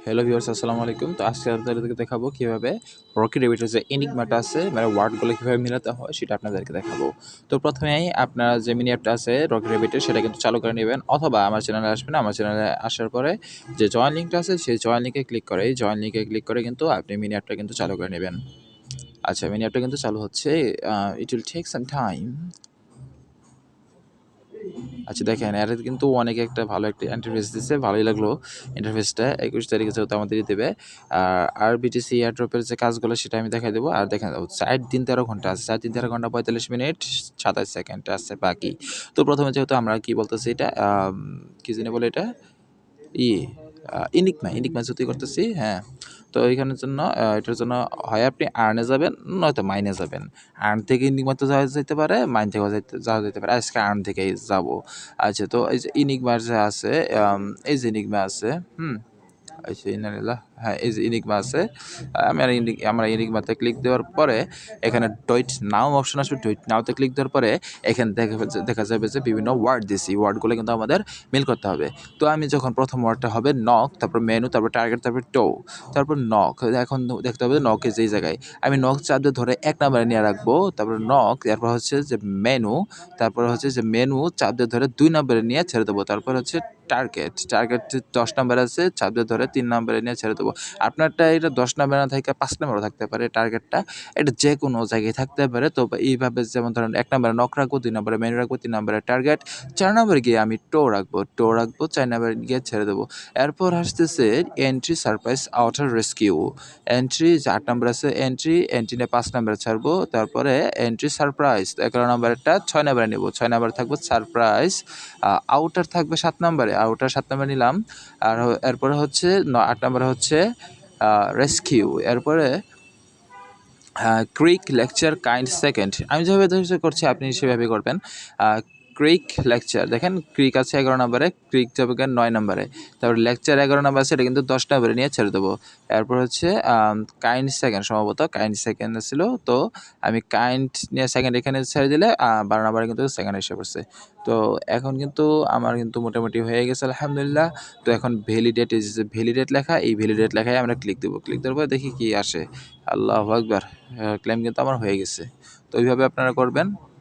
Hello viewers, আসসালামু আলাইকুম। তো আজকে আপনাদেরকে দেখাবো কিভাবে রকি রেবিটের যে এনিগমাটা আছে, মানে ওয়ার্ডগুলো কিভাবে মিলাতে হয় সেটা আপনাদেরকে দেখাবো। তো প্রথমেই আপনার যে মিনি অ্যাপটা আছে রকি রেবিটের, সেটা কিন্তু চালু করে নেবেন, অথবা আমার চ্যানেলে আসবেন। আমার চ্যানেলে আসার পরে যে জয়েন লিঙ্কটা আছে, সেই জয়েন লিঙ্কে ক্লিক করে, এই জয়েন লিঙ্কে ক্লিক করে কিন্তু আপনি মিনি অ্যাপটা কিন্তু চালু করে নেবেন। আচ্ছা, মিনি অ্যাপটা কিন্তু চালু হচ্ছে। It will take some time. আচ্ছা দেখেন, এর কিন্তু অনেকে একটা ভালো একটা ইন্টারফেস দিচ্ছে, ভালোই লাগলো ইন্টারফেসটা। 21 তারিখে যেহেতু আমাদেরই দেবে। আর বিটিসি এয়ারড্রপের যে কাজগুলো সেটা আমি দেখাই দেবো। আর দেখেন 4 দিন 13 ঘন্টা আছে, 4 দিন 13 ঘন্টা 45 মিনিট 27 সেকেন্ড আছে বাকি। তো প্রথমে যেহেতু আমরা কি বলতেছি এটা, কি জানি বলে এটা, ইনিকমা ইনিকমা যতই করতেছি, হ্যাঁ। তো এইখানের জন্য এটার জন্য হয় আপনি আর্নে যাবেন, নয়তো মাইনে যাবেন। আর্ন থেকে ইনিকমাতে যাওয়া যেতে পারে, মাইন থেকেও যাওয়া যেতে পারে। আজকে আর্ন থেকেই যাব। আচ্ছা, তো এই যে ইনিকমার যে আছে, এই যে ইনিকমা আছে, আচ্ছা ইনারিল্লাহ, হ্যাঁ, এই যে ইনিকমা আছে। আমরা ইনিকমাতে ক্লিক দেওয়ার পরে এখানে ডয়েট নাও অপশন আসবে। ডয়েট নাওতে ক্লিক দেওয়ার পরে এখানে দেখা যাবে যে বিভিন্ন ওয়ার্ড দিছি, ওয়ার্ডগুলো কিন্তু আমাদের মিল করতে হবে। তো আমি যখন প্রথম ওয়ার্ডটা হবে নক, তারপর মেনু, তারপর টার্গেট, তারপর টো, তারপর নক। এখন দেখতে হবে নকের যেই জায়গায় আমি নক চাপ দিয়ে ধরে 1 নম্বরে নিয়ে রাখবো, তারপর নক, তারপর হচ্ছে যে মেনু, তারপর হচ্ছে যে মেনু চাপ দিয়ে ধরে 2 নম্বরে নিয়ে ছেড়ে দেবো, তারপর হচ্ছে টার্গেট, 10 নম্বর আছে, চাপ দিয়ে ধরে 3 নম্বরে নিয়ে ছেড়ে দেবো। আপনারটা এটা 10 নম্বরে না থেকে 5 নম্বরও থাকতে পারে টার্গেটটা, এটা যে কোনো জায়গায় থাকতে পারে। তো এইভাবে যেমন ধরেন 1 নম্বরে নক রাখবো, 2 নম্বরে মেনু রাখবো, 3 নম্বরে টার্গেট, 4 নম্বরে গিয়ে আমি টো রাখবো, 4 নম্বরে গিয়ে ছেড়ে দেবো। এরপর আসতেছে entry surprise outer rescue. Entry যে 8 নম্বর আছে, এন্ট্রি নিয়ে 5 নম্বরে ছাড়বো, তারপরে এন্ট্রি সারপ্রাইজ 11 নম্বরটা 6 নম্বরে নেবো, 6 নম্বরে থাকবো সারপ্রাইজ। আউটার থাকবে 7 নম্বরে, আউটার 7 নম্বরে নিলাম। আর এরপরে হচ্ছে 8 নম্বরে হচ্ছে রেস্কিউ। এরপরে ক্রিক লেকচার কাইন্ড সেকেন্ড, আমি যেভাবে করছি আপনি সেভাবে করবেন। ক্রিক লেকচার, দেখেন ক্রিক আছে 11 নম্বরে, ক্রিক যাবে 9 নম্বরে, তারপর লেকচার 11 নম্বর আছে, এটা কিন্তু 10 নম্বরে নিয়ে ছেড়ে দেবো। এরপর হচ্ছে কাইন্ড সেকেন্ড, সম্ভবত কাইন্ড সেকেন্ড ছিল। তো আমি কাইন্ড নিয়ে সেকেন্ড এখানে ছেড়ে দিলে 12 নম্বরে কিন্তু সেকেন্ড এসে পড়ছে। তো এখন কিন্তু আমার কিন্তু মোটামুটি হয়ে গেছে আলহামদুলিল্লাহ। তো এখন ভ্যালিডেট, এই যে ভ্যালিডেট লেখা, এই ভ্যালিডেট লেখায় আমরা ক্লিক দেবো। ক্লিক দেওয়ার পর দেখি কি আসে। আল্লাহু আকবার, ক্লেম কিন্তু আমার হয়ে গেছে। তো ওইভাবে আপনারা করবেন।